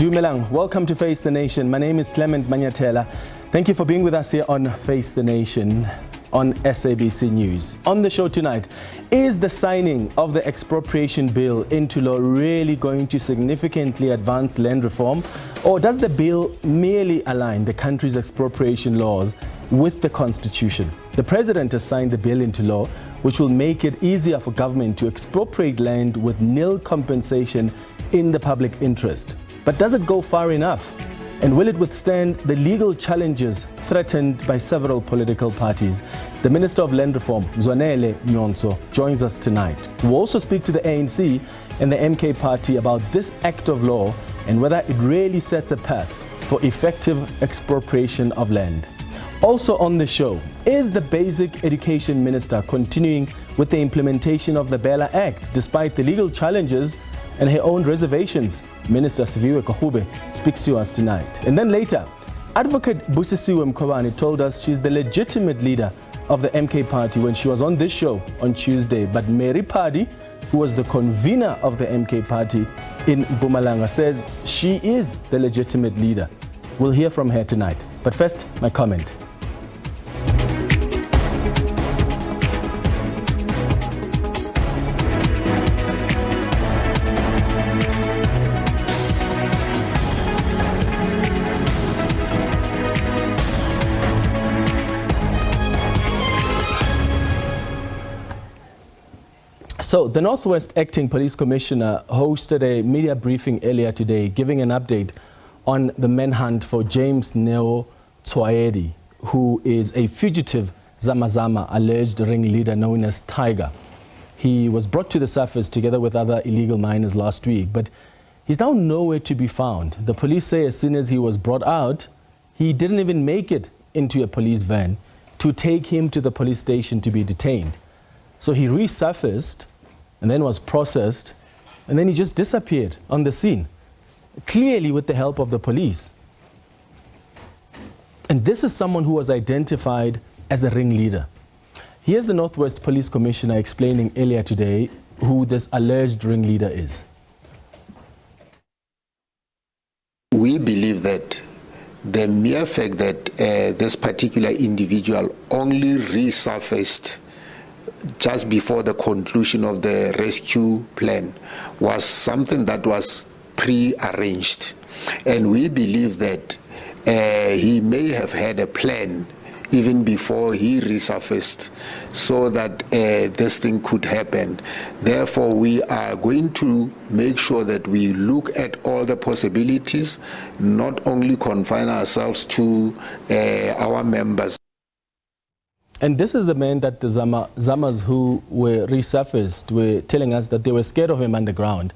Mpumalanga, welcome to Face the Nation. My name is Clement Manyatela. Thank you for being with us here on Face the Nation on SABC News. On the show tonight, is the signing of the Expropriation Bill into law really going to significantly advance land reform? Or does the bill merely align the country's expropriation laws with the Constitution? The President has signed the bill into law, which will make it easier for government to expropriate land with nil compensation in the public interest. But does it go far enough? And will it withstand the legal challenges threatened by several political parties? The Minister of Land Reform, Mzwanele, joins us tonight. We'll also speak to the ANC and the MK party about this act of law and whether it really sets a path for effective expropriation of land. Also on the show, is the Basic Education Minister continuing with the implementation of the BELA Act despite the legal challenges and her own reservations? Minister Siviwe Gwarube speaks to us tonight. And then later, Advocate Busisiwe Mkhwebane told us she's the legitimate leader of the MK party when she was on this show on Tuesday. But Mary Phadi, who was the convener of the MK party in Mpumalanga, says she is the legitimate leader. We'll hear from her tonight. But first, my comment. So the Northwest Acting Police Commissioner hosted a media briefing earlier today, giving an update on the manhunt for James Neo Tswaedi, who is a fugitive Zama alleged ringleader known as Tiger. He was brought to the surface together with other illegal miners last week, but he's now nowhere to be found. The police say as soon as he was brought out, he didn't even make it into a police van to take him to the police station to be detained. So he resurfaced and then was processed, and then he just disappeared on the scene, clearly with the help of the police. And this is someone who was identified as a ringleader. Here's the Northwest Police Commissioner explaining earlier today who this alleged ringleader is. We believe that the mere fact that this particular individual only resurfaced just before the conclusion of the rescue plan was something that was pre-arranged. And we believe that he may have had a plan even before he resurfaced so that this thing could happen. Therefore, we are going to make sure that we look at all the possibilities, not only confine ourselves to our members. And this is the man that the Zamas who were resurfaced were telling us that they were scared of him underground.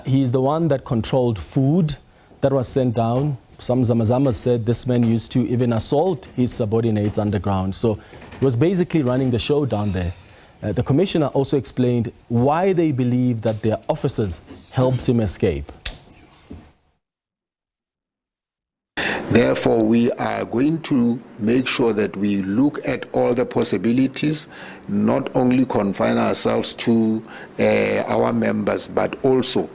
He's the one that controlled food that was sent down. Some Zamas said this man used to even assault his subordinates underground. So he was basically running the show down there. The commissioner also explained why they believe that their officers helped him escape. Therefore, we are going to make sure that we look at all the possibilities, not only confine ourselves to our members, but also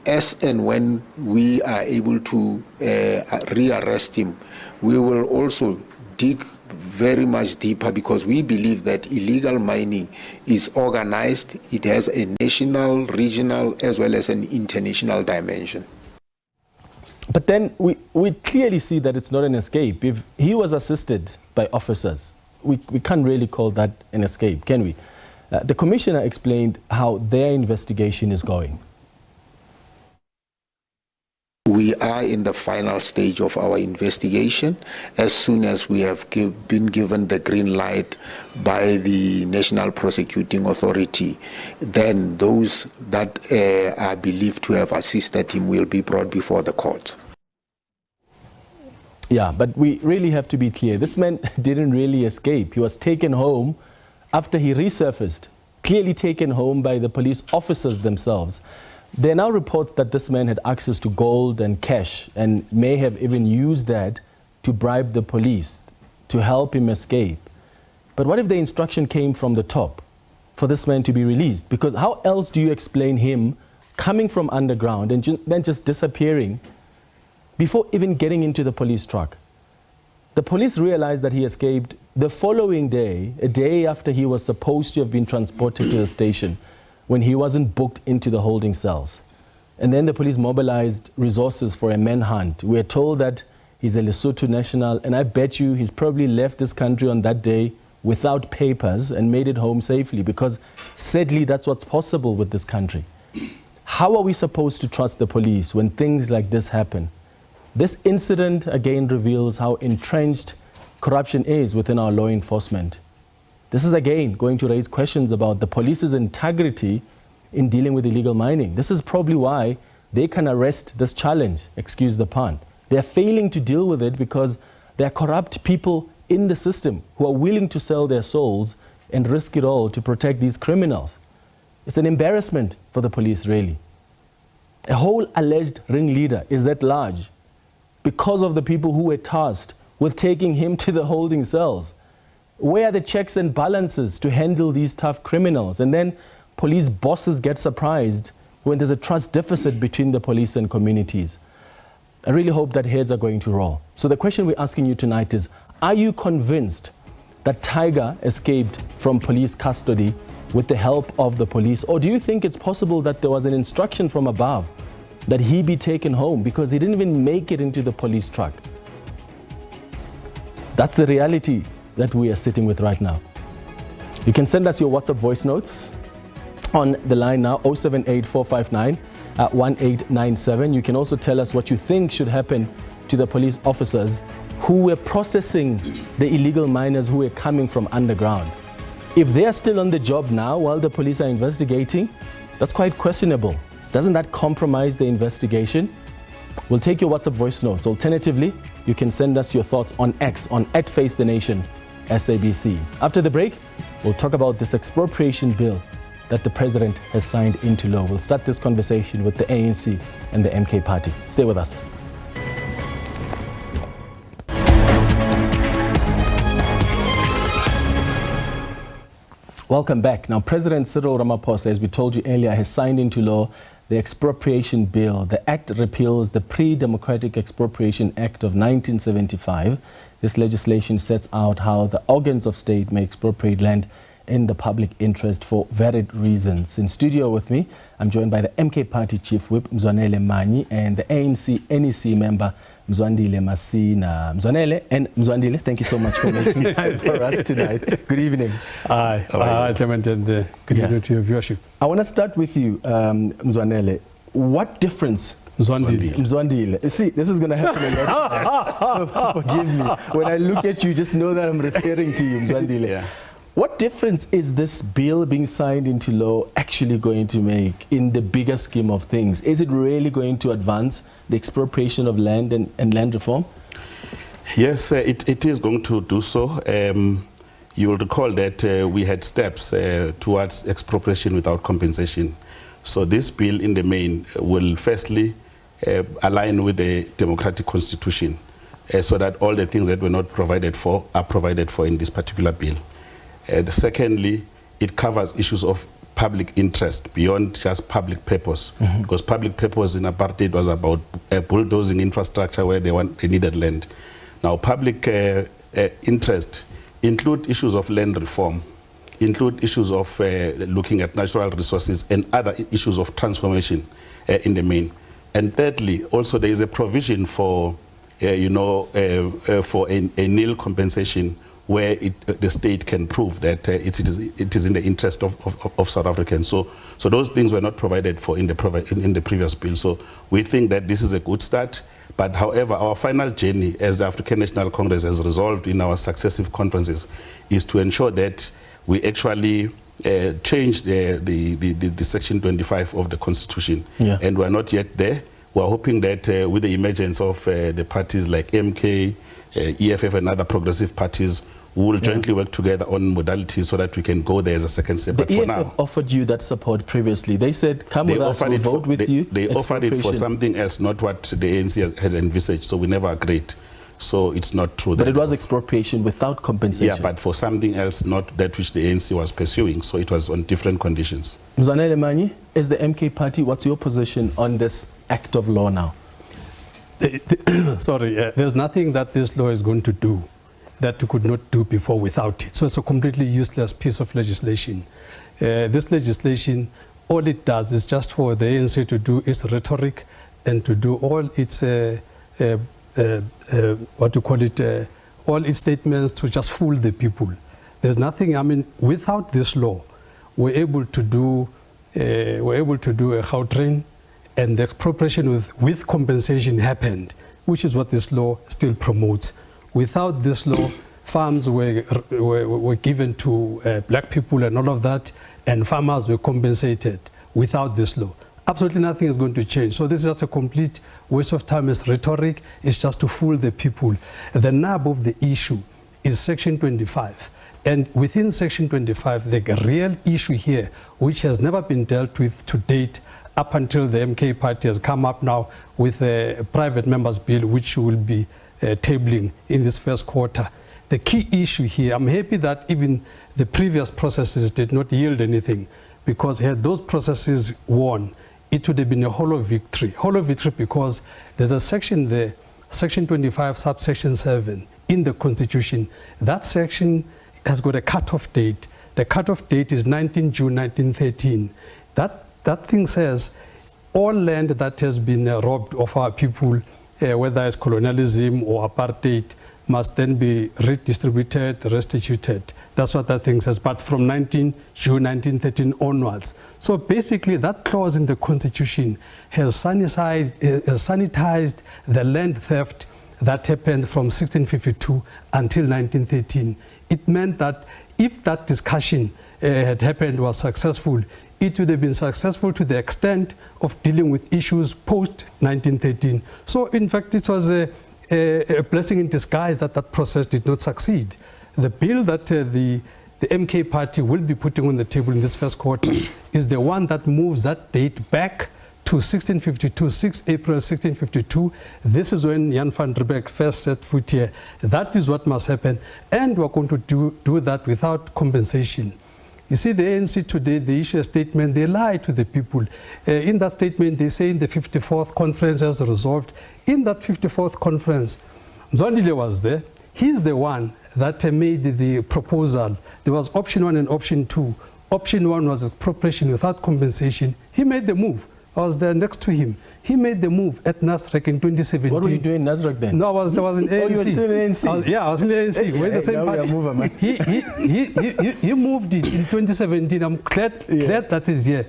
as and when we are able to rearrest him, we will also dig very much deeper, because we believe that illegal mining is organized. It has a national, regional, as well as an international dimension. But then we clearly see that it's not an escape. If he was assisted by officers, we can't really call that an escape, can we? The commissioner explained how their investigation is going. We are in the final stage of our investigation. As soon as we have been given the green light by the National Prosecuting Authority, then those that are believed to have assisted him will be brought before the court. Yeah, but we really have to be clear. This man didn't really escape. He was taken home after he resurfaced, clearly taken home by the police officers themselves. There are now reports that this man had access to gold and cash and may have even used that to bribe the police to help him escape. But what if the instruction came from the top for this man to be released? Because how else do you explain him coming from underground and then just disappearing before even getting into the police truck. The police realized that he escaped the following day, a day after he was supposed to have been transported to the station, when he wasn't booked into the holding cells. And then the police mobilized resources for a manhunt. We are told that he's a Lesotho national, and I bet you he's probably left this country on that day without papers and made it home safely, because sadly that's what's possible with this country. How are we supposed to trust the police when things like this happen? This incident again reveals how entrenched corruption is within our law enforcement. This is again going to raise questions about the police's integrity in dealing with illegal mining. This is probably why they can arrest this challenge, excuse the pun. They're failing to deal with it because there are corrupt people in the system who are willing to sell their souls and risk it all to protect these criminals. It's an embarrassment for the police, really. A whole alleged ringleader is at large because of the people who were tasked with taking him to the holding cells. Where are the checks and balances to handle these tough criminals? And then police bosses get surprised when there's a trust deficit between the police and communities. I really hope that heads are going to roll. So the question we're asking you tonight is, are you convinced that Tiger escaped from police custody with the help of the police? Or do you think it's possible that there was an instruction from above that he be taken home because he didn't even make it into the police truck? That's the reality that we are sitting with right now. You can send us your WhatsApp voice notes on the line now, 078-459-1897. You can also tell us what you think should happen to the police officers who were processing the illegal miners who were coming from underground. If they are still on the job now while the police are investigating, that's quite questionable. Doesn't that compromise the investigation? We'll take your WhatsApp voice notes. Alternatively, you can send us your thoughts on X, on @FaceTheNation SABC. After the break, we'll talk about this expropriation bill that the president has signed into law. We'll start this conversation with the ANC and the MK party. Stay with us. Welcome back. Now, President Cyril Ramaphosa, as we told you earlier, has signed into law the Expropriation Bill. The act repeals the Pre-Democratic Expropriation Act of 1975. This legislation sets out how the organs of state may expropriate land in the public interest for varied reasons. In studio with me, I'm joined by the MK Party Chief Whip, Mzwanele Manyi, and the ANC NEC member, Mzwandiile Masina. Mzwanele and Mzwandiile, thank you so much for making time for us tonight. Good evening. Hi, Clement, and good evening to your viewership. I want to start with you, Mzwanele. What difference? Mzwandiile. See, this is going to happen a lot tonight, so forgive me. When I look at you, just know that I'm referring to you, Mzwandiile. Yeah. What difference is this bill being signed into law actually going to make in the bigger scheme of things? Is it really going to advance the expropriation of land and land reform? Yes, it is going to do so. You will recall that we had steps towards expropriation without compensation. So this bill in the main will firstly align with the democratic constitution so that all the things that were not provided for are provided for in this particular bill. Secondly, it covers issues of public interest beyond just public purpose, because public purpose in apartheid was about bulldozing infrastructure where they needed land. Now, public interest include issues of land reform, include issues of looking at natural resources and other issues of transformation in the main. And thirdly, also there is a provision for, for a nil compensation where the state can prove that it is in the interest of South Africans. So those things were not provided for in the previous bill. So we think that this is a good start. But however, our final journey as the African National Congress has resolved in our successive conferences is to ensure that we actually change the Section 25 of the Constitution. Yeah. And we're not yet there. We're hoping that with the emergence of the parties like MK, EFF and other progressive parties, we will jointly work together on modalities so that we can go there as a second step. But the for EFF now, offered you that support previously. They said, come with us, we'll vote with you. They offered it for something else, not what the ANC had envisaged, so we never agreed. So it's not true. But it was expropriation without compensation. Yeah, but for something else, not that which the ANC was pursuing, so it was on different conditions. Mzwanele Manyi, as the MK party, what's your position on this act of law now? Sorry, there's nothing that this law is going to do that you could not do before without it. So it's a completely useless piece of legislation. This legislation, all it does is just for the ANC to do its rhetoric and to do all its, all its statements to just fool the people. There's nothing, I mean, without this law, we're able to do a Gautrain, and the expropriation with compensation happened, which is what this law still promotes. Without this law, farms were given to black people and all of that, and farmers were compensated. Without this law, absolutely nothing is going to change. So this is just a complete waste of time. It's rhetoric. It's just to fool the people. The nub of the issue is Section 25. And within Section 25, the real issue here, which has never been dealt with to date, up until the MK party has come up now with a private members bill, which will be tabling in this first quarter. The key issue here, I'm happy that even the previous processes did not yield anything, because had those processes won, it would have been a hollow victory. Hollow victory because there's a section there, Section 25, subsection 7 in the Constitution. That section has got a cut-off date. The cut-off date is 19 June 1913. That thing says all land that has been robbed of our people, whether it's colonialism or apartheid, must then be redistributed, restituted. That's what that thing says, but from 19 June 1913 onwards. So basically that clause in the Constitution has sanitized the land theft that happened from 1652 until 1913. It meant that if that discussion had happened, was successful, it would have been successful to the extent of dealing with issues post-1913. So in fact, it was a blessing in disguise that that process did not succeed. The bill that the MK party will be putting on the table in this first quarter is the one that moves that date back to 1652, 6 April 1652. This is when Jan van Riebeeck first set foot here. That is what must happen, and we're going to do that without compensation. You see, the ANC today, they issue a statement, they lie to the people. In that statement, they say in the 54th conference has resolved. In that 54th conference, Mzwandiile was there. He's the one that made the proposal. There was option 1 and option 2. Option 1 was expropriation without compensation. He made the move. I was there next to him. He made the move at Nasrec in 2017. What were you doing in Nasrec then? No, I was in ANC. Oh, you were still in ANC? I was in ANC. We're the same party. Mover, man. He moved it in 2017. I'm glad that is here.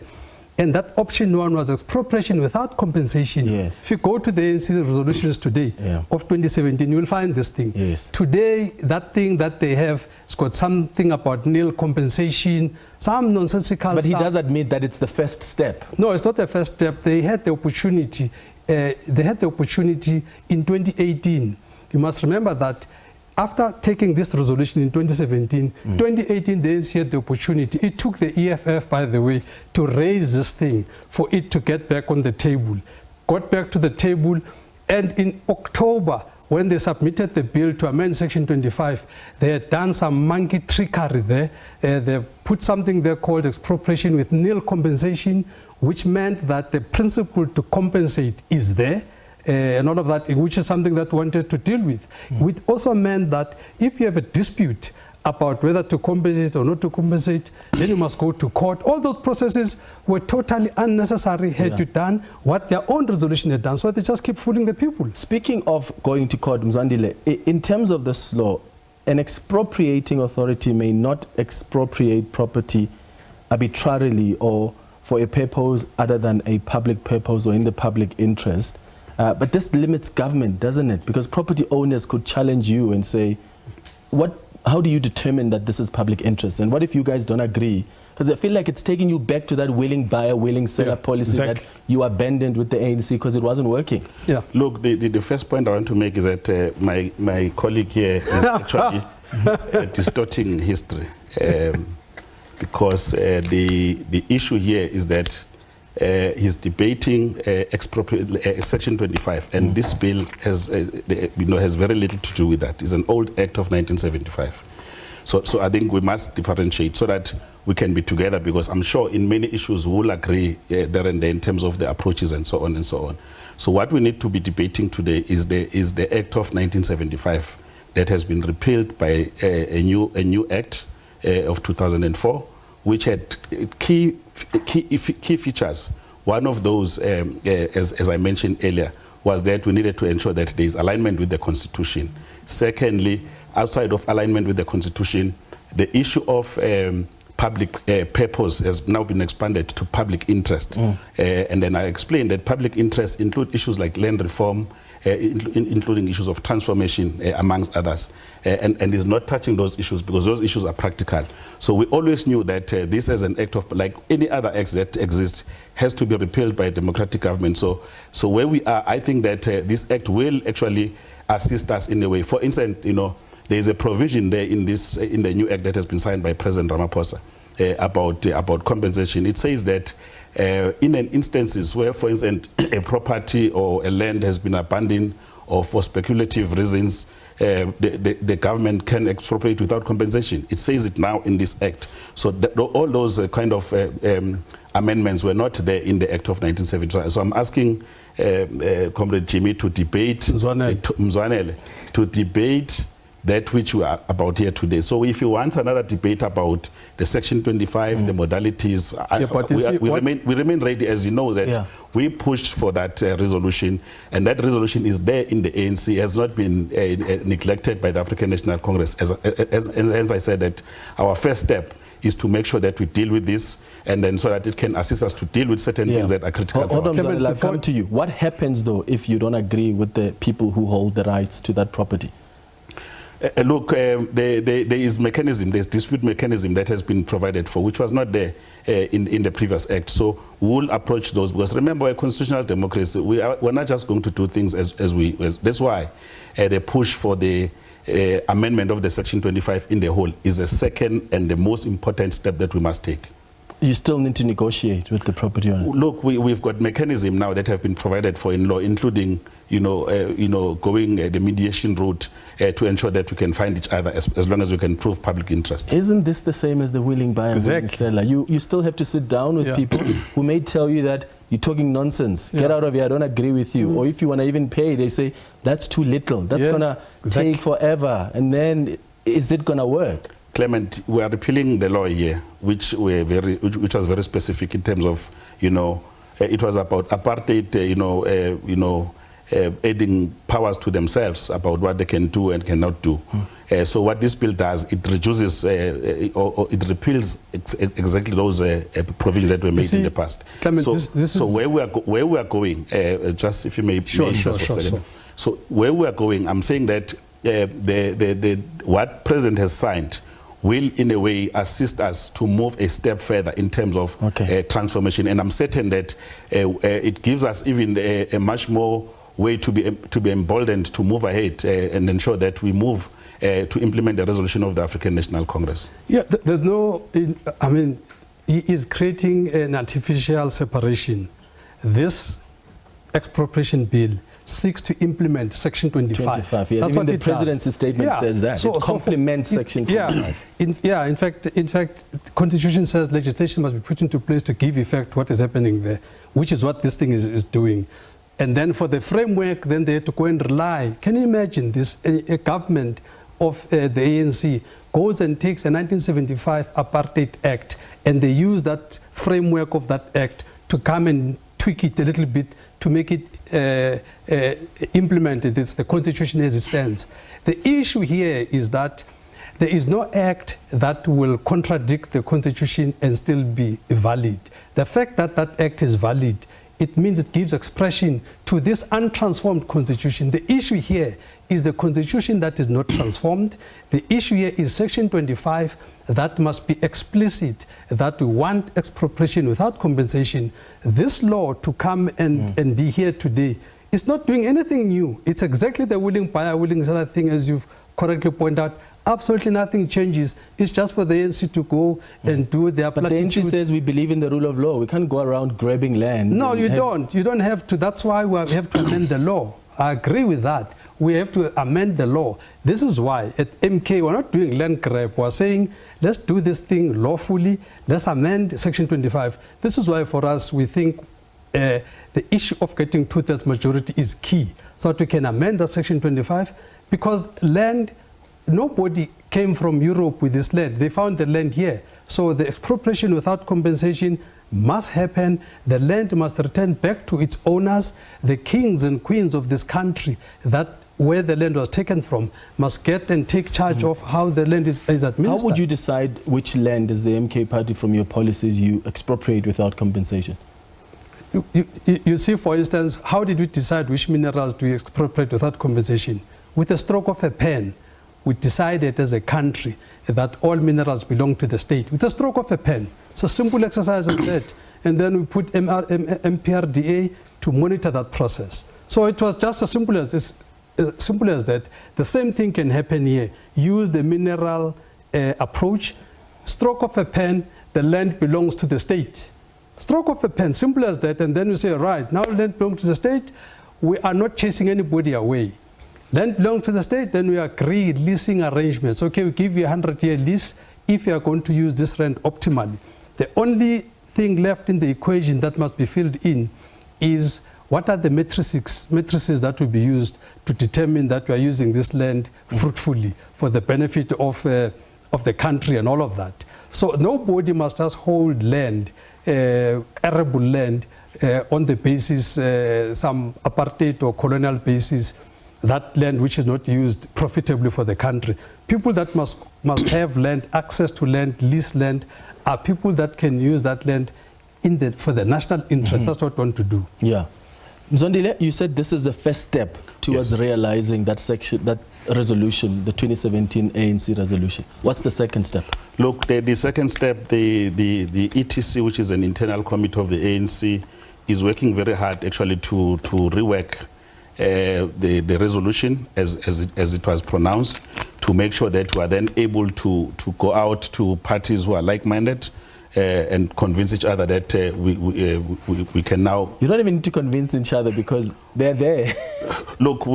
And that option 1 was expropriation without compensation. Yes. If you go to the ANC resolutions today of 2017, you will find this thing. Yes. Today, that thing that they have, it's got something about nil compensation, some nonsensical But stuff. he does admit that it's the first step. No, it's not the first step. They had the opportunity. In 2018. You must remember that after taking this resolution in 2017, 2018, the ANC had the opportunity. It took the EFF, by the way, to raise this thing for it to get back on the table. Got back to the table, and in October, when they submitted the bill to amend Section 25, they had done some monkey trickery there. They've put something there called expropriation with nil compensation, which meant that the principle to compensate is there. And all of that, which is something that we wanted to deal with. It also meant that if you have a dispute about whether to compensate or not to compensate, then you must go to court. All those processes were totally unnecessary had you done what their own resolution had done. So they just keep fooling the people. Speaking of going to court, Mzwandiile, in terms of this law, an expropriating authority may not expropriate property arbitrarily or for a purpose other than a public purpose or in the public interest. But this limits government, doesn't it? Because property owners could challenge you and say, how do you determine that this is public interest? And what if you guys don't agree? Because I feel like it's taking you back to that willing buyer, willing seller policy that you abandoned with the ANC because it wasn't working. Yeah. Look, the first point I want to make is that my colleague here is actually distorting history. Because the issue here is that he's debating Section 25, and this bill has, has very little to do with that. It's an old act of 1975. So I think we must differentiate so that we can be together, because I'm sure in many issues we will agree there and there in terms of the approaches and so on and so on. So what we need to be debating today is the Act of 1975 that has been repealed by a new Act of 2004, which had key features. One of those, as I mentioned earlier, was that we needed to ensure that there is alignment with the Constitution. Secondly, outside of alignment with the Constitution, the issue of public purpose has now been expanded to public interest. And then I explained that public interest include issues like land reform, including issues of transformation, amongst others, and is not touching those issues because those issues are practical. So we always knew that this as an act of, like any other acts that exist, has to be repealed by a democratic government. So where we are, I think that this act will actually assist us in a way. For instance, there is a provision there in the new act that has been signed by President Ramaphosa about compensation. It says that in an instances where, for instance, a property or a land has been abandoned or for speculative reasons, the government can expropriate without compensation. It says it now in this act. So all those kind of amendments were not there in the Act of 1975. So I'm asking Comrade Jimmy to debate Mzwanele to debate that which we are about here today. So if you want another debate about the Section 25, the modalities, we remain ready, as you know, that we pushed for that resolution, and that resolution is there in the ANC, has not been neglected by the African National Congress. As I said, that our first step is to make sure that we deal with this, and then so that it can assist us to deal with certain things that are critical. Hold on, I'll come to you. What happens, though, if you don't agree with the people who hold the rights to that property? Look, there is mechanism, there's dispute mechanism that has been provided for, which was not there in the previous act. So we'll approach those, because remember, a constitutional democracy, we're not just going to do things as that's why the push for the amendment of the Section 25 in the whole is the second and the most important step that we must take. You still need to negotiate with the property owner. Look, we've got mechanism now that have been provided for in law, including going the mediation route to ensure that we can find each other as long as we can prove public interest. Isn't this the same as the willing buyer, willing seller? You still have to sit down with people who may tell you that you're talking nonsense. Get out of here, I don't agree with you. Or if you want to even pay, they say that's too little. That's going to take forever. And then is it going to work? Clement, we are repealing the law here, which was very specific in terms of, it was about apartheid, adding powers to themselves about what they can do and cannot do. So what this bill does, it reduces or it repeals exactly those provisions that were made in the past. Clement, so where we are going, just if you may, sure. So where we are going, I'm saying that what President has signed will in a way assist us to move a step further in terms of transformation, and I'm certain that it gives us even a much more way to be emboldened to move ahead and ensure that we move to implement the resolution of the African National Congress. Yeah, there's no, I mean, he is creating an artificial separation. This expropriation bill seeks to implement Section 25. That's even what the President's statement says that. It complements Section 25. In fact, the Constitution says legislation must be put into place to give effect to what is happening there, which is what this thing is doing. And then for the framework, then they have to go and rely. Can you imagine this? A government of the ANC goes and takes a 1975 Apartheid Act, and they use that framework of that act to come and tweak it a little bit to make it implemented. It's the Constitution as it stands. The issue here is that there is no act that will contradict the Constitution and still be valid. The fact that that act is valid, it means it gives expression to this untransformed Constitution. The issue here is the Constitution that is not transformed. The issue here is Section 25 that must be explicit, that we want expropriation without compensation. This law to come and be here today is not doing anything new. It's exactly the willing buyer, willing seller thing, as you've correctly pointed out. Absolutely nothing changes. It's just for the ANC to go and do their platitudes. But the ANC says we believe in the rule of law. We can't go around grabbing land. No, you don't. You don't have to. That's why we have to amend the law. I agree with that. we have to amend the law. This is why at MK we're not doing land grab. We're saying let's do this thing lawfully. Let's amend Section 25. This is why for us we think the issue of getting 2/3 majority is key, so that we can amend the Section 25, because land, nobody came from Europe with this land. They found the land here. So the expropriation without compensation must happen. The land must return back to its owners. The kings and queens of this country, that where the land was taken from, must get and take charge of how the land is administered. How would you decide which land as the MK party from your policies you expropriate without compensation? You see, for instance, how did we decide which minerals do we expropriate without compensation? With a stroke of a pen, we decided as a country that all minerals belong to the state. With a stroke of a pen. It's a simple exercise as that. And then we put MPRDA to monitor that process. So it was just as simple as this. Simple as that. The same thing can happen here. Use the mineral approach. Stroke of a pen, the land belongs to the state. Stroke of a pen, simple as that. And then you say, right, now land belongs to the state. We are not chasing anybody away. Land belongs to the state, then we agree leasing arrangements. Okay, we give you a 100-year lease if you are going to use this land optimally. The only thing left in the equation that must be filled in is what are the matrices that will be used to determine that we are using this land fruitfully for the benefit of the country and all of that. So nobody must just hold land, arable land, on the basis, some apartheid or colonial basis, that land which is not used profitably for the country. People that must have land, access to land, lease land, are people that can use that land for the national interest. That's what we want to do. Yeah. Mzwandiile, you said this is the first step towards realizing that resolution, the 2017 ANC resolution. What's the second step? Look, the second step, the ETC, which is an internal committee of the ANC, is working very hard actually to rework the resolution as it was pronounced, to make sure that we are then able to go out to parties who are like-minded and convince each other that we can now... You don't even need to convince each other because they're there. Look,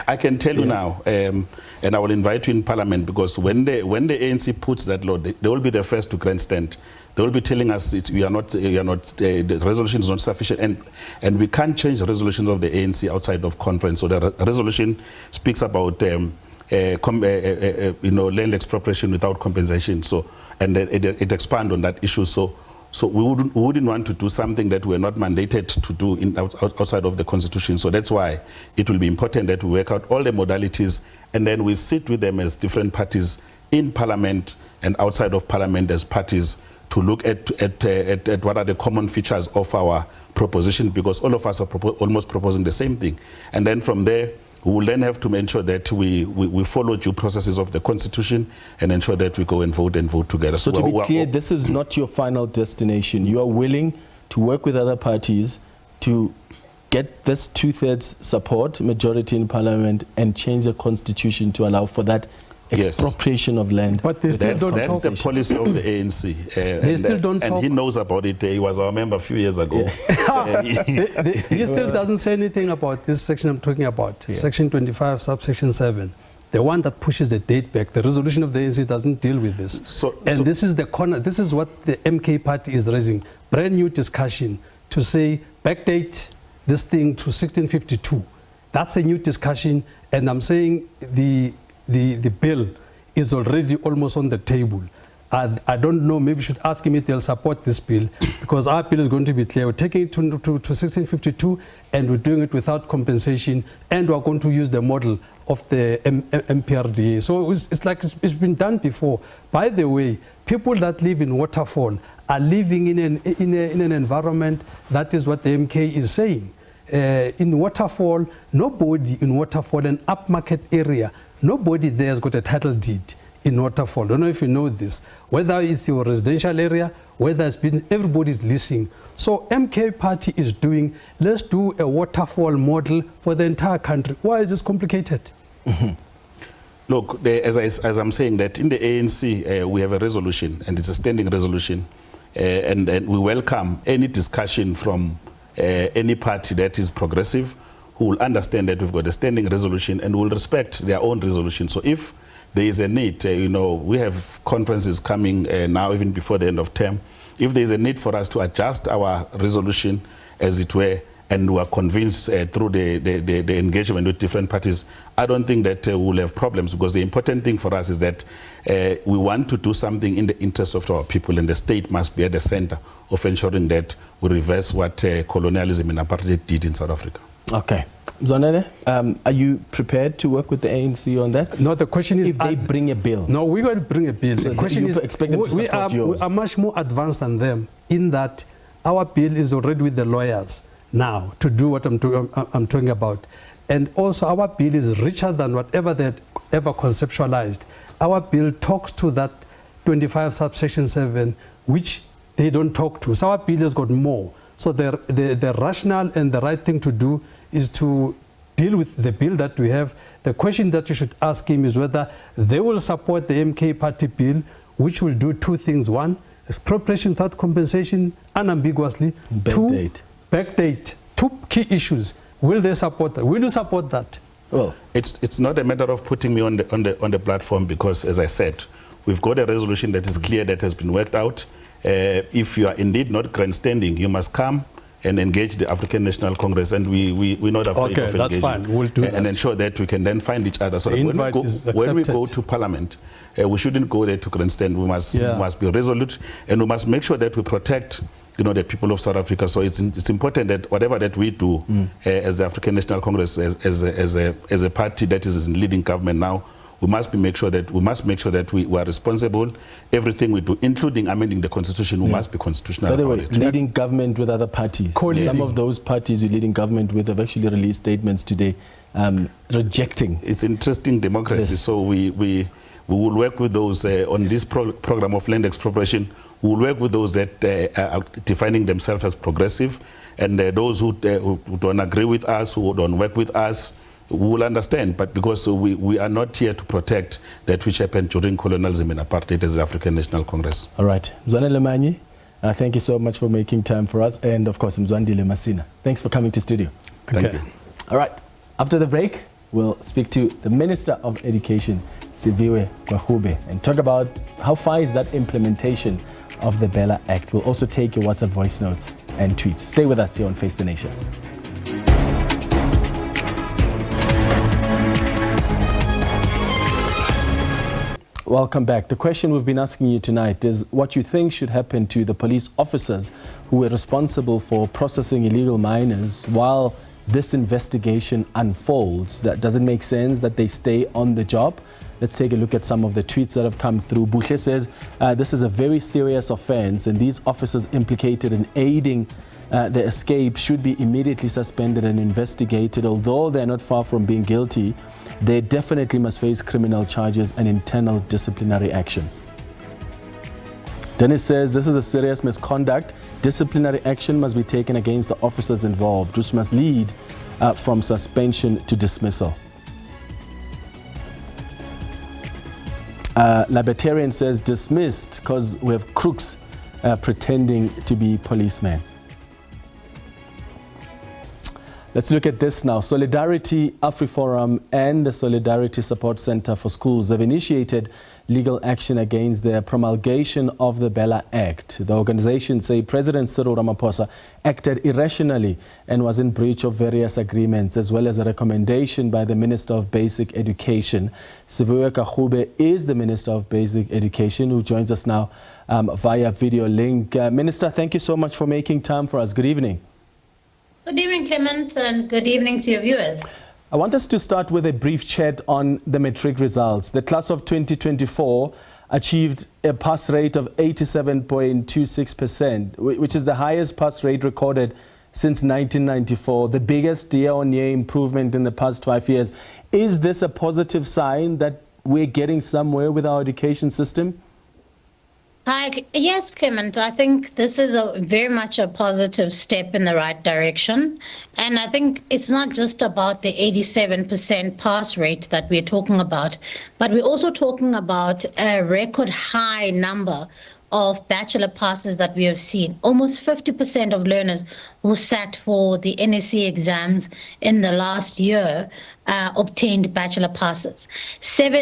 I can tell you now, and I will invite you in Parliament, because when the ANC puts that law, they will be the first to grandstand. They will be telling us the resolution is not sufficient, and we can't change the resolutions of the ANC outside of conference. So the resolution speaks about land expropriation without compensation. So, and it expands on that issue. So we wouldn't want to do something that we're not mandated to do outside of the Constitution. So that's why it will be important that we work out all the modalities, and then we sit with them as different parties in Parliament and outside of Parliament as parties, to look at what are the common features of our proposition, because all of us are almost proposing the same thing. And then from there, we will then have to ensure that we follow due processes of the Constitution and ensure that we go and vote together. So to be clear, this is not your final destination. You are willing to work with other parties to get this 2/3 support, majority in Parliament, and change the Constitution to allow for that expropriation of land. But they still don't that's the policy of the ANC. They still don't talk. And he knows about it. He was our member a few years ago. He still doesn't say anything about this section I'm talking about, Section 25, subsection 7. The one that pushes the date back. The resolution of the ANC doesn't deal with this. This is the corner. This is what the MK party is raising. Brand new discussion to say backdate this thing to 1652. That's a new discussion, and I'm saying the bill is already almost on the table. I don't know, maybe we should ask him if they'll support this bill, because our bill is going to be clear. We're taking it to 1652, and we're doing it without compensation, and we're going to use the model of the MPRDA. So it's like it's been done before. By the way, people that live in Waterfall are living in an environment that is what the MK is saying. In Waterfall, nobody in Waterfall, an upmarket area, nobody there has got a title deed in Waterfall. I don't know if you know this. Whether it's your residential area, whether it's business, everybody's leasing. So MK party is doing, let's do a Waterfall model for the entire country. Why is this complicated? Look, as I'm saying that in the ANC, we have a resolution, and it's a standing resolution, and we welcome any discussion from any party that is progressive, who will understand that we've got a standing resolution and will respect their own resolution. So if there is a need, we have conferences coming now, even before the end of term. If there is a need for us to adjust our resolution, as it were, and we are convinced through the engagement with different parties, I don't think that we'll have problems, because the important thing for us is that we want to do something in the interest of our people, and the state must be at the center of ensuring that we reverse what colonialism and apartheid did in South Africa. Okay. Mzwanele, are you prepared to work with the ANC on that? No, the question is... If they bring a bill. No, we're going to bring a bill. So the question is, we are much more advanced than them, in that our bill is already with the lawyers now to do what I'm talking about. And also our bill is richer than whatever they ever conceptualized. Our bill talks to that 25 subsection 7, which they don't talk to. So our bill has got more. So the rationale and the right thing to do is to deal with the bill that we have. The question that you should ask him is whether they will support the MK party bill, which will do two things. One, expropriation without compensation unambiguously. Backdate. Two key issues. Will they support that? Will you support that? Well, it's not a matter of putting me on the platform, because, as I said, we've got a resolution that is clear, that has been worked out. If you are indeed not grandstanding, you must come and engage the African National Congress, and we're not afraid of engaging. That's fine. We'll do that. And ensure that we can then find each other. So when we go to Parliament, we shouldn't go there to grandstand. We must be resolute, and we must make sure that we protect the people of South Africa. So it's important that whatever that we do as the African National Congress, as a party that is in leading government now, we must make sure that we are responsible. Everything we do, including amending the constitution, we must be constitutional. By the way, leading government with other parties. Some of those parties you're leading government with have actually released statements today rejecting. It's interesting democracy. This. So we will work with those on this program of land expropriation. We will work with those that are defining themselves as progressive, and those who don't agree with us, who don't work with us, we will understand. But because we are not here to protect that which happened during colonialism and apartheid as the African National Congress. All right. Mzwanele Manyi, thank you so much for making time for us. And of course, Mzwandiile Masina, thanks for coming to studio. Thank you. All right. After the break, we'll speak to the Minister of Education, Siviwe Gwarube, and talk about how far is that implementation of the BELA Act. We'll also take your WhatsApp voice notes and tweets. Stay with us here on Face the Nation. Welcome back. The question we've been asking you tonight is what you think should happen to the police officers who were responsible for processing illegal minors while this investigation unfolds. Does it make sense that they stay on the job? Let's take a look at some of the tweets that have come through. Bushe says, this is a very serious offense, and these officers implicated in aiding the escape should be immediately suspended and investigated. Although they're not far from being guilty, they definitely must face criminal charges and internal disciplinary action. Dennis says, this is a serious misconduct. Disciplinary action must be taken against the officers involved, which must lead from suspension to dismissal. Libertarian says, dismissed because we have crooks pretending to be policemen. Let's look at this now. Solidarity AfriForum and the Solidarity Support Center for Schools have initiated legal action against the promulgation of the BELA Act. The organizations say President Cyril Ramaphosa acted irrationally and was in breach of various agreements, as well as a recommendation by the Minister of Basic Education. Siviwe Gwarube is the Minister of Basic Education, who joins us now via video link. Minister, thank you so much for making time for us. Good evening. Good evening, Clement, and good evening to your viewers. I want us to start with a brief chat on the matric results. The class of 2024 achieved a pass rate of 87.26%, which is the highest pass rate recorded since 1994, the biggest year-on-year improvement in the past 5 years. Is this a positive sign that we're getting somewhere with our education system? Yes, Clement, I think this is very much a positive step in the right direction. And I think it's not just about the 87% pass rate that we're talking about, but we're also talking about a record high number of bachelor passes that we have seen, almost 50% of learners who sat for the NEC exams in the last year obtained bachelor passes.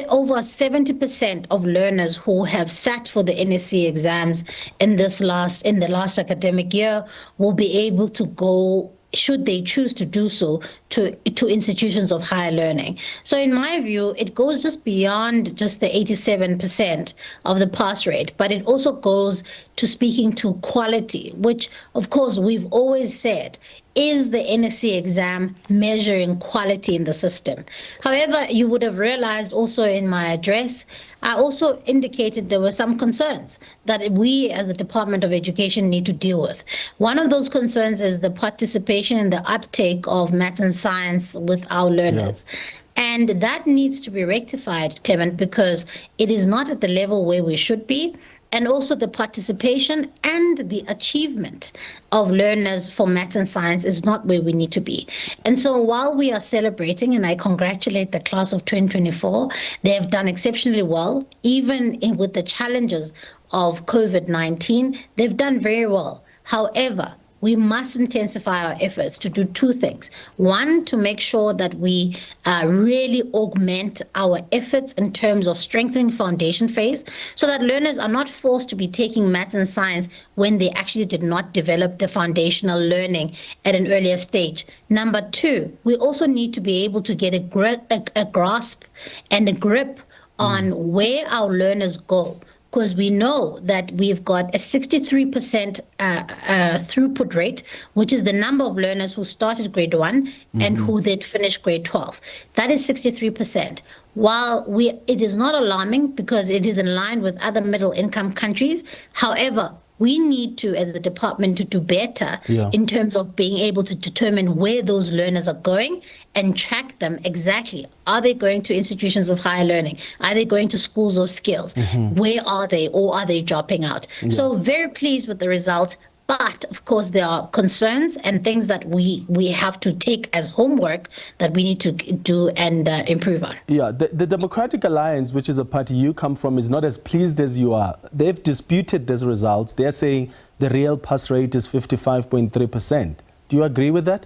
Over 70% of learners who have sat for the NEC exams in the last academic year will be able to go, should they choose to do so, to institutions of higher learning. So in my view, it goes just beyond just the 87% of the pass rate, but it also goes to speaking to quality, which of course we've always said is the NSC exam measuring quality in the system. However, you would have realized also in my address, I also indicated there were some concerns that we as the Department of Education need to deal with. One of those concerns is the participation and the uptake of maths and science with our learners. Yeah. And that needs to be rectified, Clement, because it is not at the level where we should be. And also the participation and the achievement of learners for maths and science is not where we need to be. And so while we are celebrating, and I congratulate the class of 2024, they have done exceptionally well, even with the challenges of COVID-19, they've done very well. However, we must intensify our efforts to do two things. One, to make sure that we really augment our efforts in terms of strengthening foundation phase so that learners are not forced to be taking maths and science when they actually did not develop the foundational learning at an earlier stage. Number two, we also need to be able to get a grasp and a grip on where our learners go, because we know that we've got a 63% throughput rate, which is the number of learners who started grade 1 and who then finished grade 12. That is 63%. While it is not alarming because it is in line with other middle income countries, however, we need to, as the department, to do better in terms of being able to determine where those learners are going and track them exactly. Are they going to institutions of higher learning? Are they going to schools of skills? Where are they, or are they dropping out? So very pleased with the results. But of course, there are concerns and things that we have to take as homework that we need to do and improve on. Yeah, the Democratic Alliance, which is a party you come from, is not as pleased as you are. They've disputed these results. They're saying the real pass rate is 55.3%. Do you agree with that?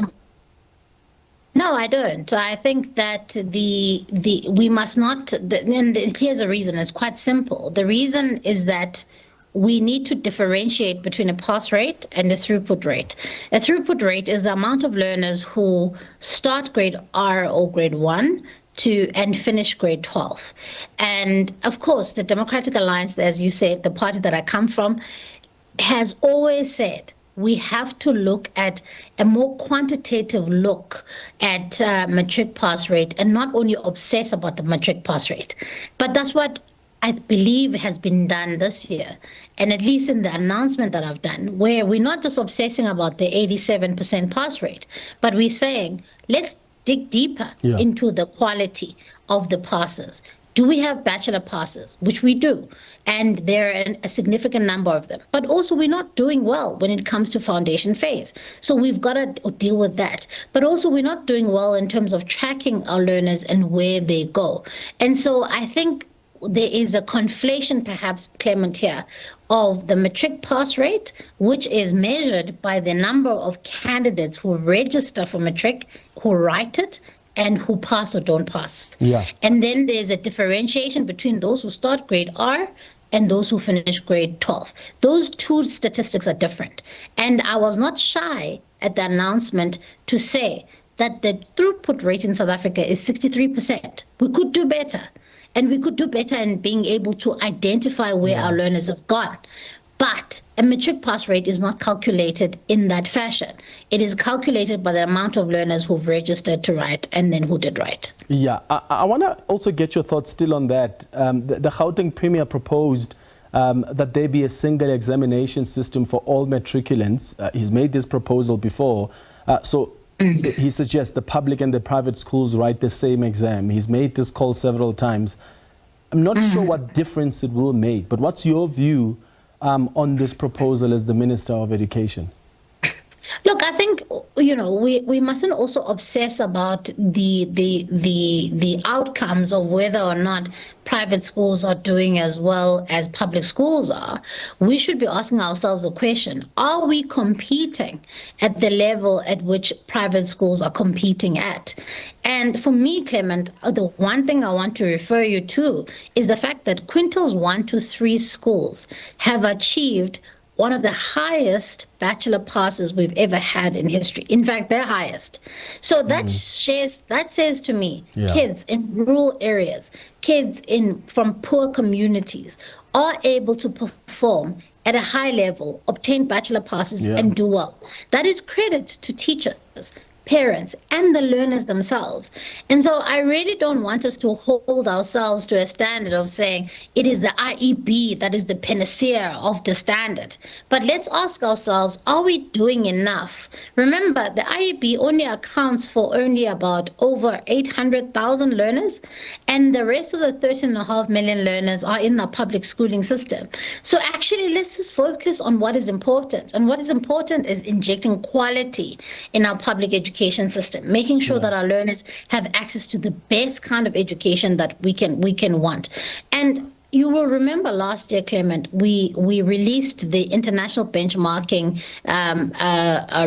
No, I don't. I think that we must not, and here's the reason. It's quite simple. The reason is that we need to differentiate between a pass rate and a throughput rate. A throughput rate is the amount of learners who start grade R or grade 1 and finish grade 12. And of course, the Democratic Alliance, as you said, the party that I come from, has always said we have to look at a more quantitative look at matric pass rate and not only obsess about the matric pass rate. But that's what I believe has been done this year, and at least in the announcement that I've done, where we're not just obsessing about the 87% pass rate, but we're saying, let's dig deeper into the quality of the passes. Do we have bachelor passes? Which we do, and there are a significant number of them. But also we're not doing well when it comes to foundation phase. So we've got to deal with that. But also we're not doing well in terms of tracking our learners and where they go. And so I think there is a conflation, perhaps, Clement, here, of the matric pass rate, which is measured by the number of candidates who register for matric, who write it, and who pass or don't pass. And then there's a differentiation between those who start grade R and those who finish grade 12. Those two statistics are different. And I was not shy at the announcement to say that the throughput rate in South Africa is 63%. We could do better. And we could do better in being able to identify where our learners have gone. But a matric pass rate is not calculated in that fashion. It is calculated by the amount of learners who've registered to write and then who did write. Yeah, I want to also get your thoughts still on that. The Gauteng Premier proposed that there be a single examination system for all matriculants. He's made this proposal before. He suggests the public and the private schools write the same exam. He's made this call several times. I'm not sure what difference it will make, but what's your view on this proposal as the Minister of Education? Look, I think, you know, we mustn't also obsess about the outcomes of whether or not private schools are doing as well as public schools are. We should be asking ourselves the question, are we competing at the level at which private schools are competing at? And for me, Clement, the one thing I want to refer you to is the fact that quintiles 1 to 3 schools have achieved one of the highest bachelor passes we've ever had in history. In fact, their highest. So that says to me, kids in rural areas, kids from poor communities are able to perform at a high level, obtain bachelor passes and do well. That is credit to teachers, parents, and the learners themselves. And so I really don't want us to hold ourselves to a standard of saying it is the IEB that is the panacea of the standard. But let's ask ourselves, are we doing enough? Remember, the IEB only accounts for only about over 800,000 learners, and the rest of the 13.5 million learners are in the public schooling system. So actually, let's just focus on what is important. And what is important is injecting quality in our public education system, making sure that our learners have access to the best kind of education that we can want. And you will remember last year, Clement, we released the international benchmarking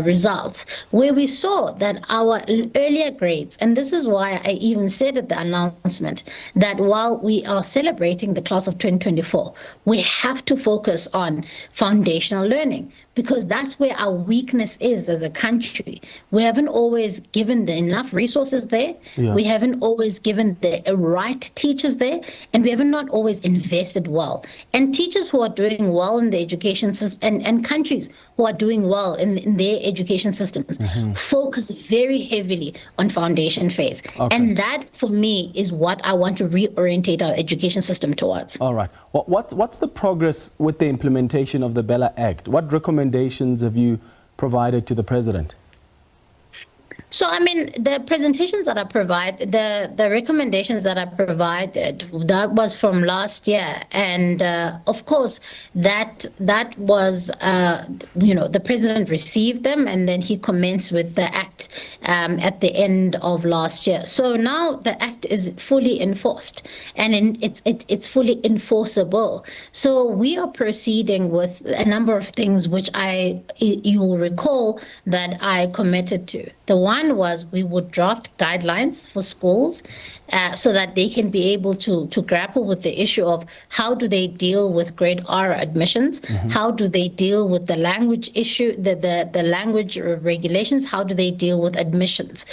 results, where we saw that our earlier grades, and this is why I even said at the announcement that while we are celebrating the class of 2024, we have to focus on foundational learning, because that's where our weakness is as a country. We haven't always given enough resources there. We haven't always given the right teachers there, and we haven't not always invested well. And teachers who are doing well in the education system and countries who are doing well in their education systems focus very heavily on foundation phase. And that, for me, is what I want to reorientate our education system towards. All right. What's the progress with the implementation of the BELA Act? What recommendations have you provided to the President? So, I mean, the presentations that I provide, the recommendations that I provided, that was from last year. And of course, that was, the President received them, and then he commenced with the Act at the end of last year. So now the Act is fully enforced, and it's fully enforceable. So we are proceeding with a number of things which you will recall that I committed to. The one was we would draft guidelines for schools so that they can be able to grapple with the issue of how do they deal with grade R admissions, how do they deal with the language issue, the language regulations, how do they deal with admissions.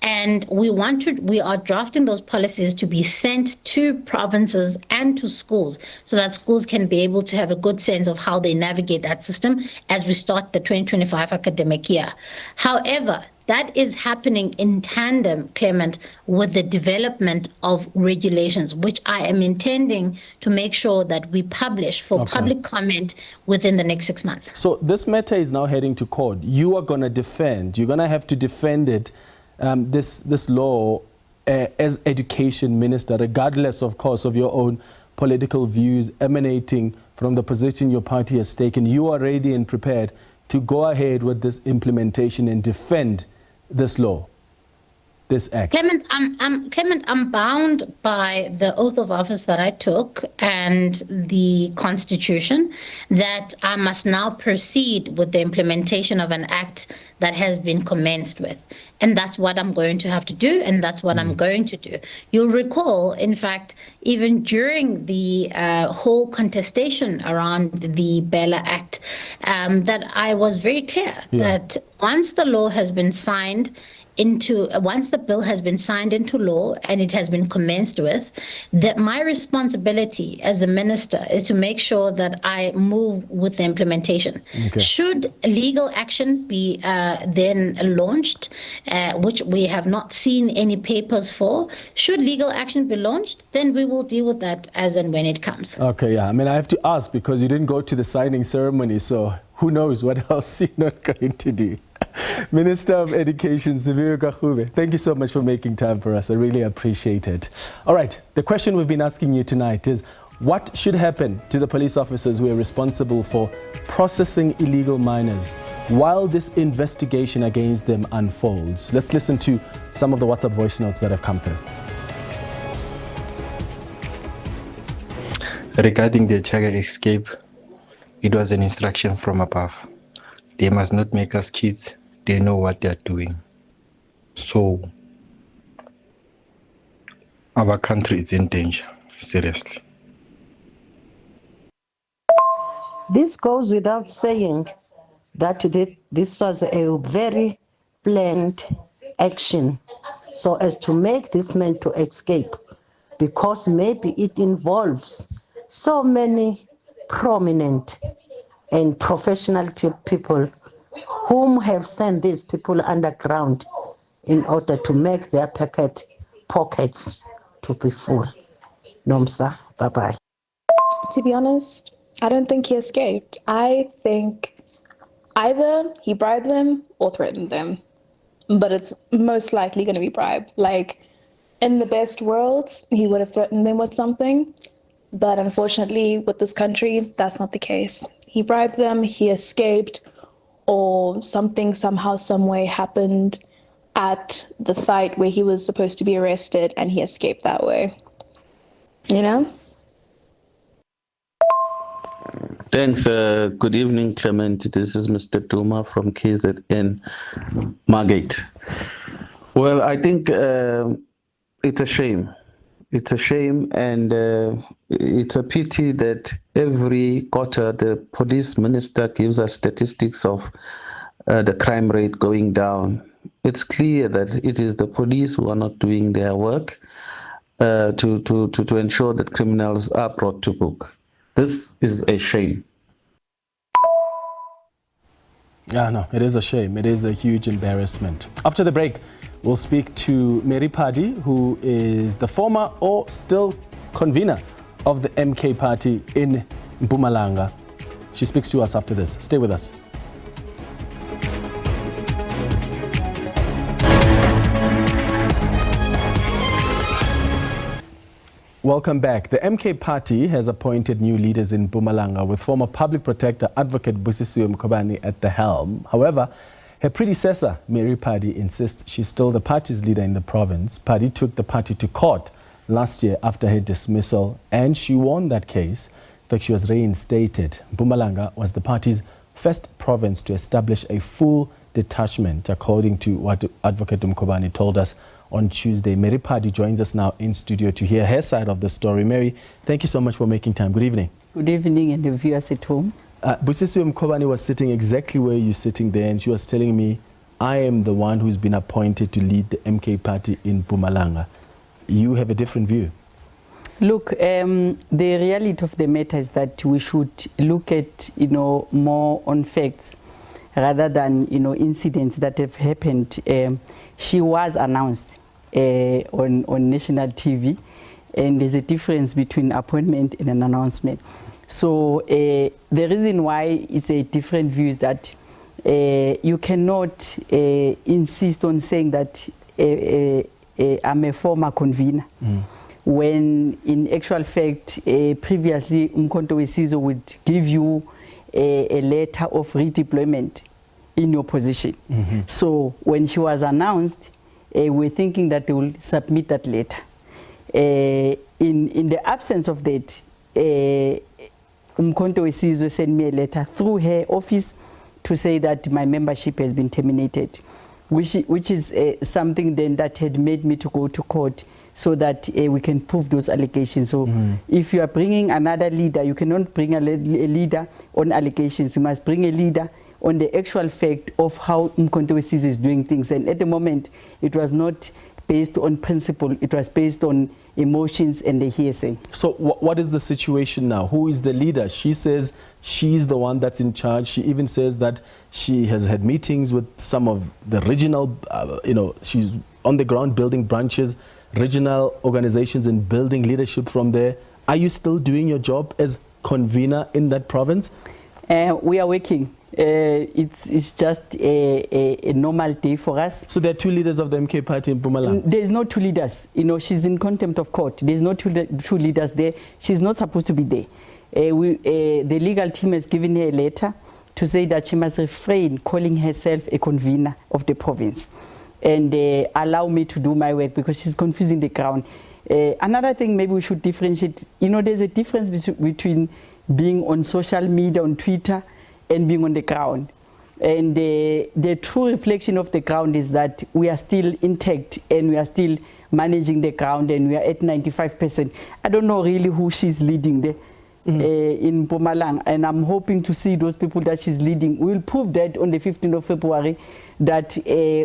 And we are drafting those policies to be sent to provinces and to schools so that schools can be able to have a good sense of how they navigate that system as we start the 2025 academic year. However, that is happening in tandem, Clement, with the development of regulations, which I am intending to make sure that we publish for public comment within the next 6 months. So this matter is now heading to court. You are going to defend, you're going to have to defend it, this law as Education Minister, regardless, of course, of your own political views emanating from the position your party has taken. You are ready and prepared to go ahead with this implementation and defend this law, this act. Clement, I'm bound by the oath of office that I took and the Constitution that I must now proceed with the implementation of an act that has been commenced with. And that's what I'm going to have to do, and that's what I'm going to do. You'll recall, in fact, even during the whole contestation around the BELA Act, that I was very clear that once the law has been signed once the bill has been signed into law and it has been commenced with, that my responsibility as a minister is to make sure that I move with the implementation. Should legal action be then launched, which we have not seen any papers for, should legal action be launched, then we will deal with that as and when it comes. Okay, yeah. I mean, I have to ask because you didn't go to the signing ceremony, so who knows what else you're not going to do. Minister of Education, Siviwe Gwarube, thank you so much for making time for us. I really appreciate it. All right, the question we've been asking you tonight is, what should happen to the police officers who are responsible for processing illegal minors? while this investigation against them unfolds. Let's listen to some of the WhatsApp voice notes that have come through. Regarding the Chaga escape, it was an instruction from above. They must not make us kids. They know what they are doing. So, our country is in danger, seriously. This goes without saying that this was a very planned action so as to make this man to escape, because maybe it involves so many prominent and professional people whom have sent these people underground in order to make their pockets to be full. Nomsa, bye-bye. To be honest, I don't think he escaped. I think either he bribed them or threatened them, but it's most likely going to be bribe. Like, in the best worlds, he would have threatened them with something, but unfortunately, with this country, that's not the case. He bribed them, he escaped, or something somehow, some way happened at the site where he was supposed to be arrested, and he escaped that way. You know? Thanks. Good evening, Clement. This is Mr. Duma from KZN Margate. Well, I think it's a shame. It's a shame, and it's a pity that every quarter the police minister gives us statistics of the crime rate going down. It's clear that it is the police who are not doing their work to ensure that criminals are brought to book. This is a shame. Yeah, no, it is a shame. It is a huge embarrassment. After the break, we'll speak to Mary Phadi, who is the former or still convener of the MK party in Mpumalanga. She speaks to us after this. Stay with us. Welcome back. The MK party has appointed new leaders in Mpumalanga, with former public protector advocate Busisiwe Mkhwebane at the helm. However, her predecessor, Mary Phadi, insists she's still the party's leader in the province. Phadi took the party to court last year after her dismissal, and she won that case. In fact, she was reinstated. Mpumalanga was the party's first province to establish a full detachment, according to what Advocate Mkhwebane told us on Tuesday. Mary Phadi joins us now in studio to hear her side of the story. Mary, thank you so much for making time. Good evening. Good evening, and the viewers at home. Busisiwe Mkhwebane was sitting exactly where you're sitting there, and she was telling me, I am the one who's been appointed to lead the MK party in Mpumalanga. You have a different view. Look, the reality of the matter is that we should look at, more on facts rather than, incidents that have happened. She was announced on national TV, and there's a difference between appointment and an announcement. So the reason why it's a different view is that you cannot insist on saying that I'm a former convener, when in actual fact previously Umkhonto Wesizwe would give you a letter of redeployment in your position. So when she was announced, we're thinking that they will submit that letter. In the absence of that, Umkhonto Wesizwe sent me a letter through her office to say that my membership has been terminated, which is something then that had made me to go to court so that we can prove those allegations. So if you are bringing another leader, you cannot bring a leader on allegations. You must bring a leader on the actual fact of how Umkhonto Wesizwe is doing things. And at the moment, it was not based on principle. It was based on emotions and the hearsay. So what is the situation now? Who is the leader? She says she's the one that's in charge. She even says that she has had meetings with some of the regional, she's on the ground building branches, regional organizations, and building leadership from there. Are you still doing your job as convener in that province? We are working. It's just a normal day for us. So there are two leaders of the MK party in Mpumalanga? There's no two leaders. She's in contempt of court. There's no two leaders there. She's not supposed to be there. The legal team has given her a letter to say that she must refrain calling herself a convener of the province and allow me to do my work, because she's confusing the ground. Another thing maybe we should differentiate, there's a difference between being on social media, on Twitter, and being on the ground. And the true reflection of the ground is that we are still intact and we are still managing the ground, and we are at 95%. I don't know really who she's leading there in Mpumalanga, and I'm hoping to see those people that she's leading. We'll prove that on the 15th of February, that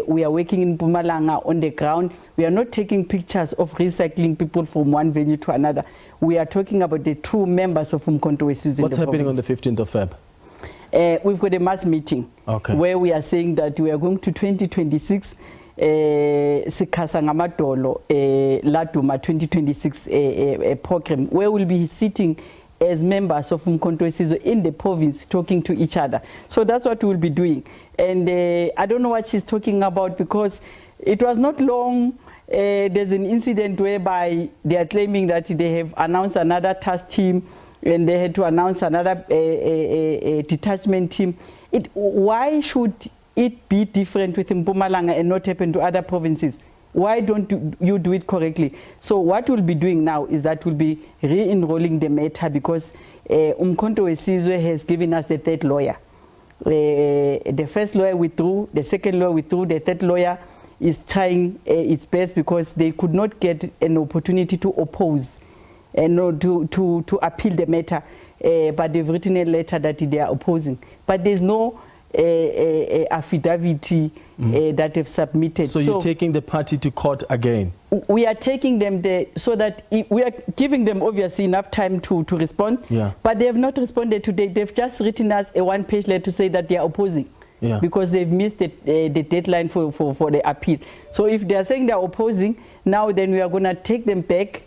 we are working in Mpumalanga on the ground. We are not taking pictures of recycling people from one venue to another. We are talking about the true members of Umkhonto we Sizwe. What's happening on the 15th of Feb? We've got a mass meeting where we are saying that we are going to 2026 Sikasa Ngamadolo Laduma 2026 program, where we'll be sitting as members of Umkhonto we Sizwe in the province talking to each other. So that's what we'll be doing. And I don't know what she's talking about, because it was not long. There's an incident whereby they are claiming that they have announced another task team and they had to announce another detachment team. Why should it be different with Mpumalanga and not happen to other provinces? Why don't you do it correctly? So what we'll be doing now is that we'll be re-enrolling the matter, because Umkhonto we Sizwe has given us the third lawyer. The first lawyer withdrew, the second lawyer withdrew, the third lawyer is trying its best, because they could not get an opportunity to oppose and to appeal the matter, but they've written a letter that they are opposing. But there's no affidavit that they've submitted. So you're taking the party to court again? We are taking them there so that we are giving them obviously enough time to respond, but they have not responded today. They've just written us a one-page letter to say that they are opposing, because they've missed the deadline for the appeal. So if they are saying they are opposing, now then we are going to take them back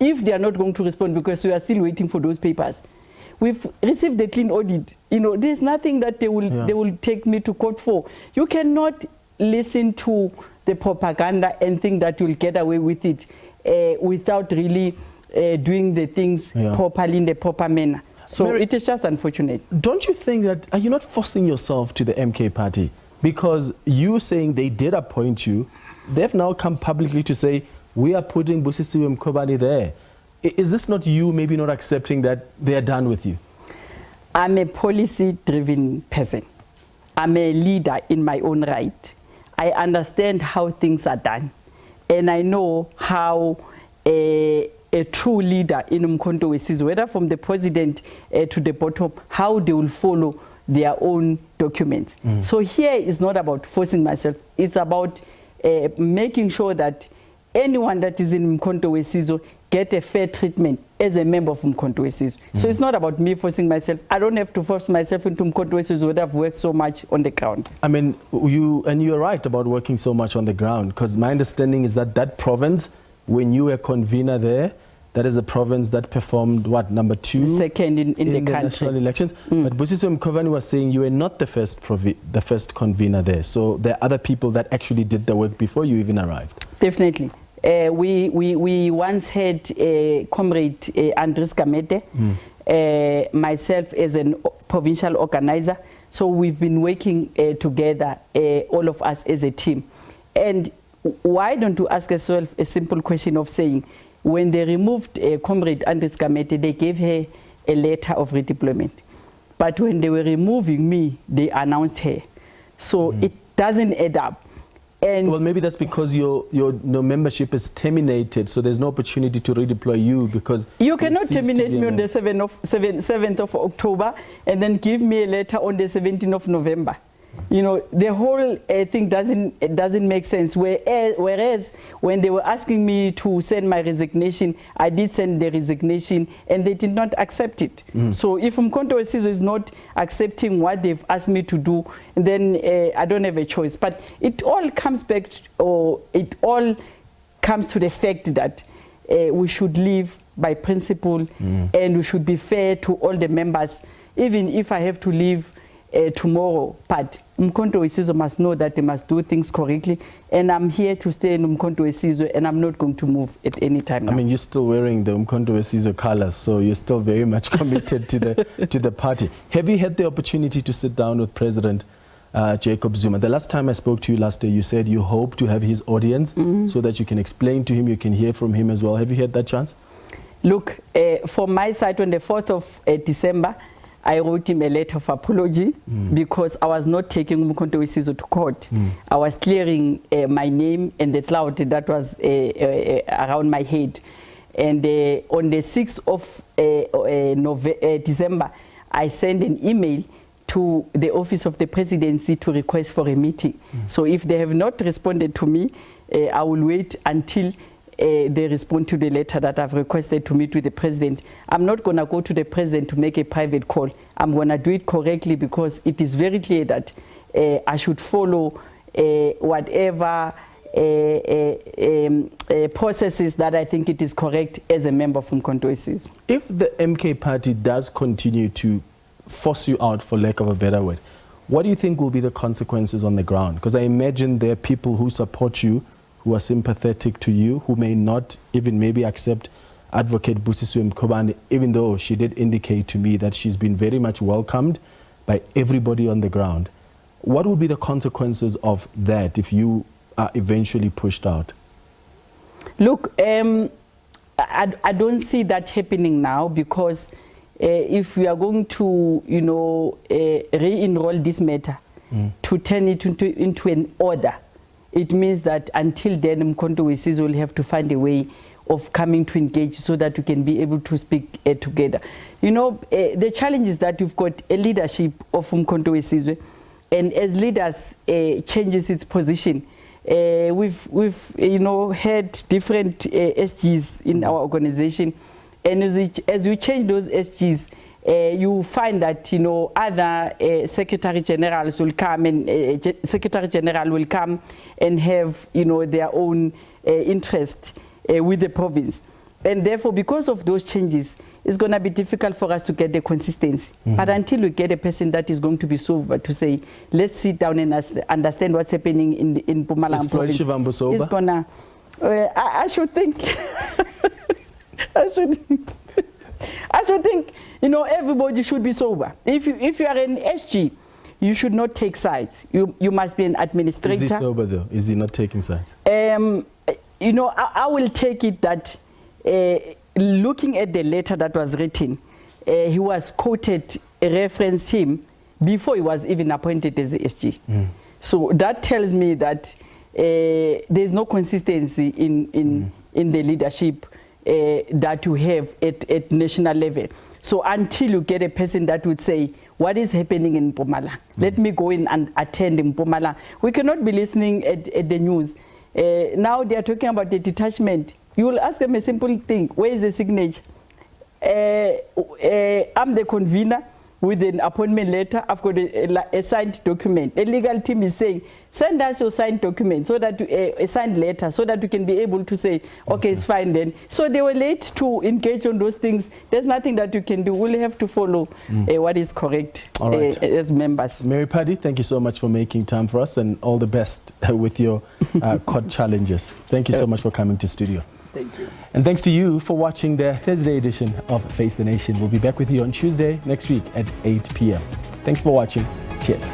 if they are not going to respond, because we are still waiting for those papers. We've received the clean audit. There's nothing that they will take me to court for. You cannot listen to the propaganda and think that you'll get away with it without really doing the things properly in the proper manner. So Mary, it is just unfortunate. Don't you think that, are you not forcing yourself to the MK party? Because you saying they did appoint you, they've now come publicly to say, we are putting Busisiwe Mkhwebane there. Is this not you maybe not accepting that they are done with you? I'm a policy-driven person. I'm a leader in my own right. I understand how things are done. And I know how a true leader in Umkhonto we Sizwe, whether from the president to the bottom, how they will follow their own documents. So here it's not about forcing myself. It's about making sure that anyone that is in Umkhonto we Sizwe get a fair treatment as a member of Umkhonto we Sizwe. So it's not about me forcing myself. I don't have to force myself into Umkhonto we Sizwe, where I've worked so much on the ground. I mean, you're right about working so much on the ground, because my understanding is that that province, when you were convener there, that is a province that performed, what, number 2? Second in the country. National elections. But Busisiwe Mkhwebane was saying you were not the first convener there. So there are other people that actually did the work before you even arrived. Definitely. We once had Comrade Andres Gamete, myself as a provincial organizer. So we've been working together, all of us as a team. And why don't you ask yourself a simple question of saying, when they removed Comrade Andres Gamete, they gave her a letter of redeployment. But when they were removing me, they announced her. So it doesn't add up. And well, maybe that's because your membership is terminated, so there's no opportunity to redeploy you, because you cannot terminate me on the 7th of October and then give me a letter on the 17th of November. The whole thing doesn't make sense. Whereas when they were asking me to send my resignation, I did send the resignation and they did not accept it. So if Umkhonto we Sizwe is not accepting what they've asked me to do, then I don't have a choice. But it all comes back, it all comes to the fact that we should live by principle and we should be fair to all the members. Even if I have to leave tomorrow, but Umkhonto weSizwe must know that they must do things correctly, and I'm here to stay in Umkhonto weSizwe, and I'm not going to move at any time now. I mean, you're still wearing the Umkhonto weSizwe colors, so you're still very much committed to the party. Have you had the opportunity to sit down with President Jacob Zuma? The last time I spoke to you last year, you said you hope to have his audience so that you can explain to him, you can hear from him as well. Have you had that chance? Look, from my side, on the 4th of December, I wrote him a letter of apology because I was not taking Umkhonto weSizwe to court. I was clearing my name and the cloud that was around my head. And on the 6th of December, I sent an email to the office of the presidency to request for a meeting. So if they have not responded to me, I will wait until they respond to the letter that I've requested to meet with the president. I'm not going to go to the president to make a private call. I'm going to do it correctly because it is very clear that I should follow whatever processes that I think it is correct as a member from Umkhonto weSizwe. If the MK party does continue to force you out, for lack of a better word, what do you think will be the consequences on the ground? Because I imagine there are people who support you, who are sympathetic to you, who may not even maybe accept Advocate Busisiwe Mkhwebane, even though she did indicate to me that she's been very much welcomed by everybody on the ground. What would be the consequences of that if you are eventually pushed out? Look, I don't see that happening now because if we are going to, re-enroll this matter, to turn it into an order, it means that until then, Umkhonto weSizwe will have to find a way of coming to engage so that we can be able to speak together. The challenge is that we've got a leadership of Umkhonto weSizwe, and as leaders changes its position, we've had different SGs in our organization, and as we change those SGs, you find that other secretary generals will come, and secretary general will come and have their own interest with the province, and therefore because of those changes, it's going to be difficult for us to get the consistency. But until we get a person that is going to be sober to say, let's sit down and understand what's happening in Mpumalanga province, it's gonna. I should think. I should think, everybody should be sober. If you are an SG, you should not take sides. You must be an administrator. Is he sober though? Is he not taking sides? I will take it that looking at the letter that was written, he was quoted, referenced him before he was even appointed as the SG. So that tells me that there's no consistency in the leadership that you have at national level. So until you get a person that would say, what is happening in Mpumalanga? Let me go in and attend in Mpumalanga. We cannot be listening at the news. Now they are talking about the detachment. You will ask them a simple thing. Where is the signature? I'm the convener with an appointment letter. I've got a signed document. A legal team is saying, send us your signed document, so that a signed letter, so that we can be able to say, okay, it's fine then. So they were late to engage on those things. There's nothing that you can do. We'll have to follow what is correct as members. Mary Phadi, thank you so much for making time for us, and all the best with your court challenges. Thank you so much for coming to studio. Thank you. And thanks to you for watching the Thursday edition of Face the Nation. We'll be back with you on Tuesday next week at 8 p.m. Thanks for watching. Cheers.